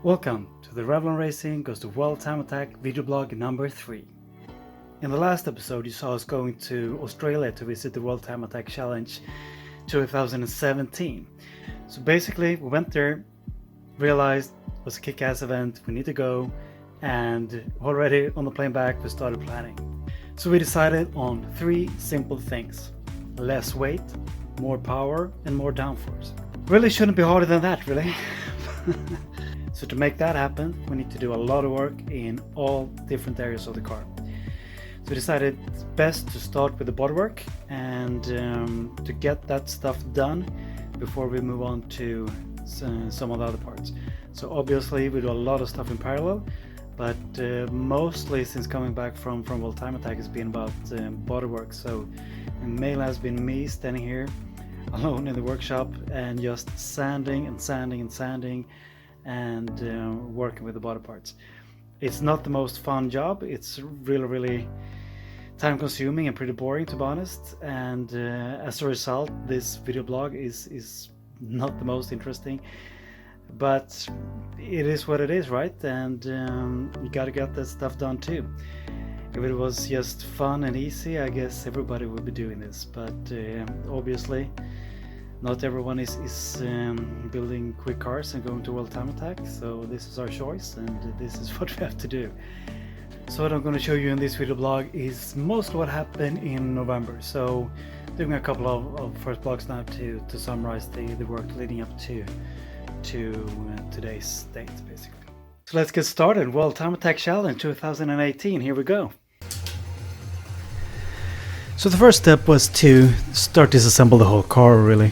Welcome to the Revline Racing Goes to World Time Attack video blog number 3. In the last episode you saw us going to Australia to visit the World Time Attack Challenge 2017. So basically we went there, realized it was a kick-ass event, we need to go, and already on the plane back we started planning. So we decided on 3 simple things: less weight, more power and more downforce. Really shouldn't be harder than that, really. So to make that happen, we need to do a lot of work in all different areas of the car. So we decided it's best to start with the bodywork and to get that stuff done before we move on to some of the other parts. So obviously we do a lot of stuff in parallel, but mostly since coming back from World Time Attack has been about bodywork. So mainly has been me standing here alone in the workshop and just sanding and working with the body parts. It's not the most fun job. It's really time consuming and pretty boring, to be honest, and as a result this video blog is not the most interesting, but it is what it is, right? And you gotta get that stuff done too. If it was just fun and easy, I guess everybody would be doing this, but obviously not everyone is building quick cars and going to World Time Attack, so this is our choice and this is what we have to do. So what I'm going to show you in this video blog is mostly what happened in November. So doing a couple of first blogs now to summarize the work leading up to today's date, basically. So let's get started. World Time Attack Challenge 2018, here we go. So the first step was to start disassemble the whole car, really,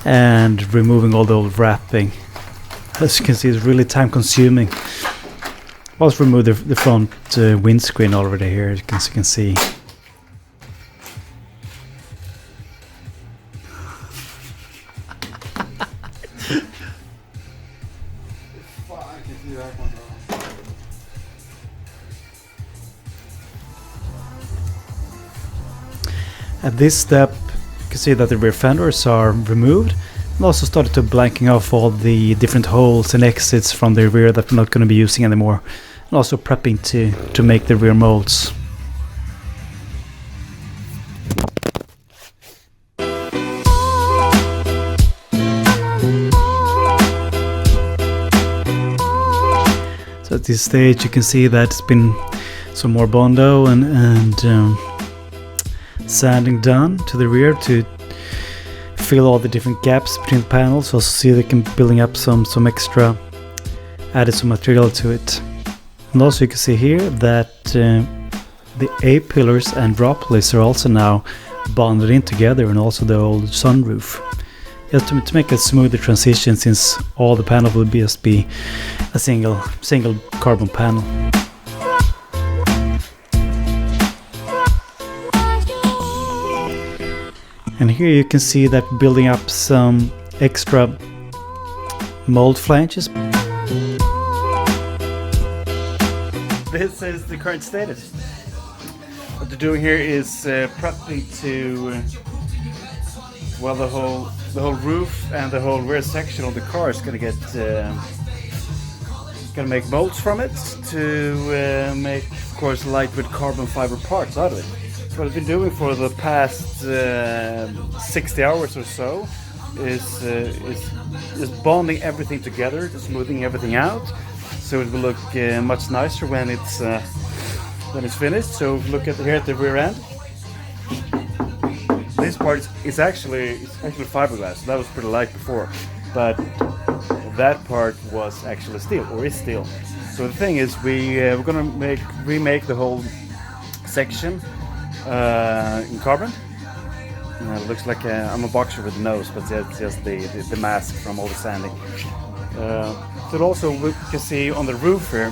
and removing all the old wrapping. As you can see, it's really time consuming. Also remove the front windscreen already here, as you can see. At this step, you can see that the rear fenders are removed, and also started to blanking off all the different holes and exits from the rear that we're not going to be using anymore, and also prepping to make the rear molds. So at this stage you can see that it's been some more Bondo and sanding done to the rear to fill all the different gaps between the panels. Also see they can building up some extra, added some material to it. And also you can see here that the A-pillars and drop lists are also now bonded in together, and also the old sunroof, just to make a smoother transition, since all the panel will just be a single carbon panel. And here you can see that building up some extra mold flanges. This is the current status. What they're doing here is prepping to, well, the whole roof and the whole rear section of the car is gonna get gonna make molds from it to make, of course, lightweight carbon fiber parts out of it. What I've been doing for the past 60 hours or so is bonding everything together, smoothing everything out, so it will look much nicer when it's finished. So if you look at here at the rear end, this part is actually fiberglass. So that was pretty light before, but that part was actually steel, or is steel. So the thing is, we're gonna remake the whole section in carbon. It looks like I'm a boxer with a nose, but it's just the mask from all the sanding. So also we can see on the roof here.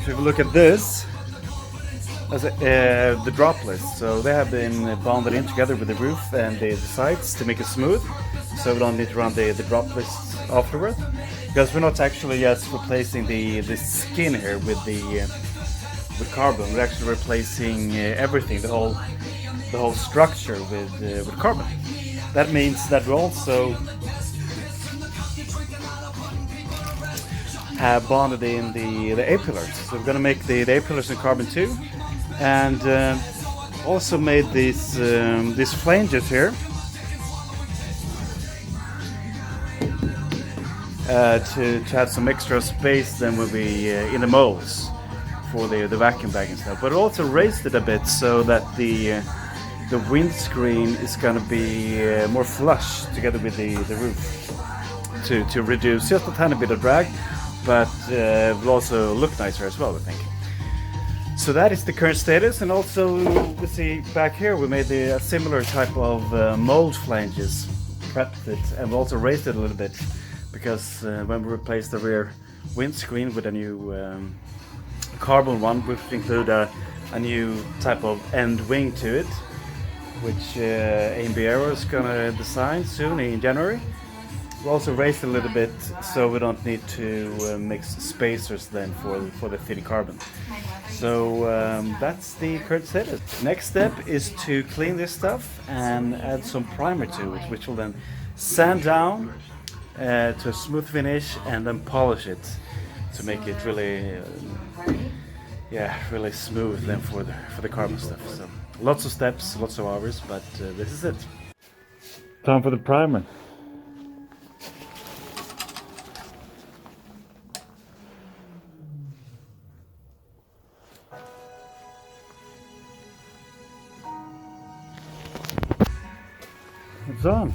So if you look at this, as the drop list, so they have been bonded in together with the roof and the sides to make it smooth, so we don't need to run the drop list afterward, because we're not actually just replacing the skin here with carbon. We're actually replacing everything, the whole structure with carbon. That means that we're also have bonded in the A-pillars. So we're gonna make the A-pillars in carbon too, and also made these flanges here to add some extra space than will be in the molds for the vacuum bag and stuff. But also raised it a bit so that the windscreen is gonna be more flush together with the roof to reduce just a tiny bit of drag, but will also look nicer as well, I think. So that is the current status, and also we see back here we made a similar type of mold flanges, prepped it, and also raised it a little bit, because when we replaced the rear windscreen with a new carbon one, we include a new type of end wing to it, which A&B Aero is gonna design soon in January. We also raised it a little bit so we don't need to mix spacers then for the thin carbon. So that's the current status. Next step is to clean this stuff and add some primer to it, which will then sand down to a smooth finish and then polish it to make it really really smooth then for the carbon stuff. So lots of steps, lots of hours, but this is it. Time for the primer. It's on.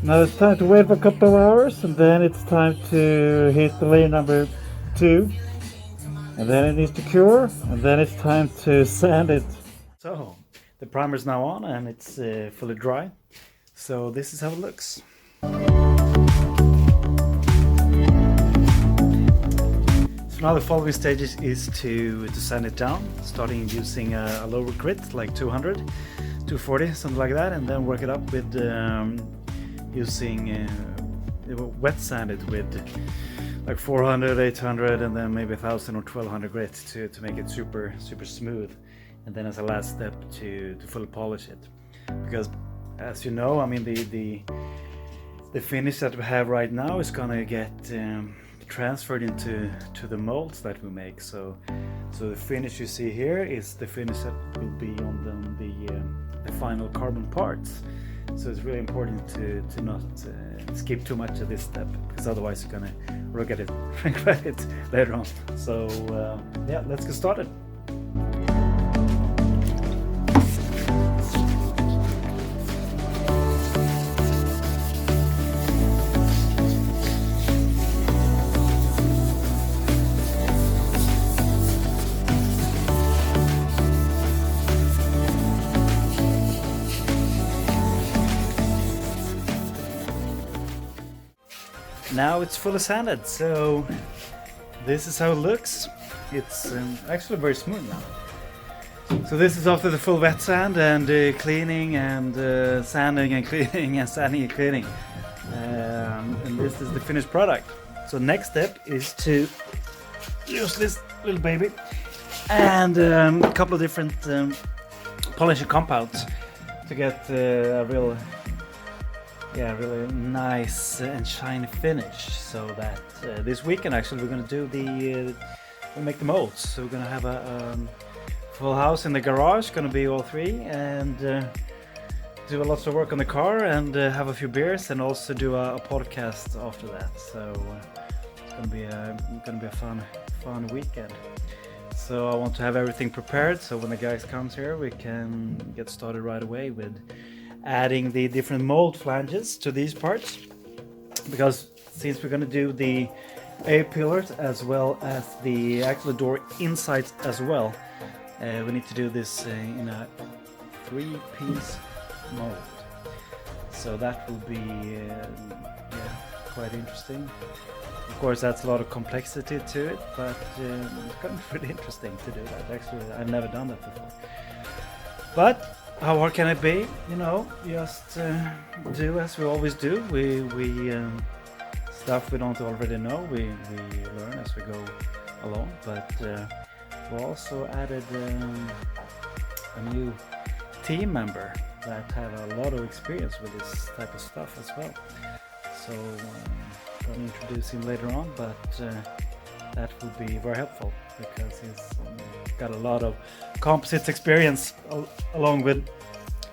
Now it's time to wait for a couple of hours, and then it's time to hit the layer number 2, and then it needs to cure, and then it's time to sand it. So the primer is now on and it's fully dry, so this is how it looks. So now the following stages is to sand it down, starting using a lower grit like 200, 240, something like that, and then work it up with using wet sanded with like 400, 800, and then maybe 1000 or 1200 grit to make it super smooth, and then as a last step to fully polish it, because as you know, I mean the finish that we have right now is gonna get transferred into the molds that we make. So the finish you see here is the finish that will be on the final carbon parts. So it's really important to not skip too much of this step, because otherwise you're gonna regret it later on. So yeah, let's get started. Now it's fully sanded, so this is how it looks. It's actually very smooth now. So this is after the full wet sand and cleaning and sanding and cleaning and sanding and cleaning. And this is the finished product. So next step is to use this little baby and a couple of different polishing compounds to get a really nice and shiny finish. So that this weekend actually we're gonna do we'll make the molds. So we're gonna have a full house in the garage, gonna be all three, and do lots of work on the car and have a few beers, and also do a podcast after that. So it's gonna be a fun weekend. So I want to have everything prepared, so when the guys comes here we can get started right away with adding the different mold flanges to these parts, because since we're going to do the A-pillars as well as the actual door insides as well, we need to do this in a 3-piece mold. So that will be quite interesting. Of course, that's a lot of complexity to it, but it's going to be pretty interesting to do that. Actually, I've never done that before. But how hard can it be? You know, just do as we always do. We stuff we don't already know. We learn as we go along. But we also added a new team member that have a lot of experience with this type of stuff as well. So I'll introduce him later on, but that will be very helpful because he's got a lot of composites experience along with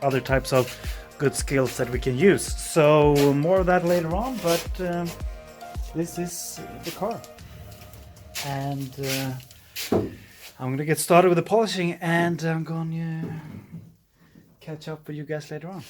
other types of good skills that we can use. So more of that later on, but this is the car. And I'm gonna get started with the polishing, and I'm going to catch up with you guys later on.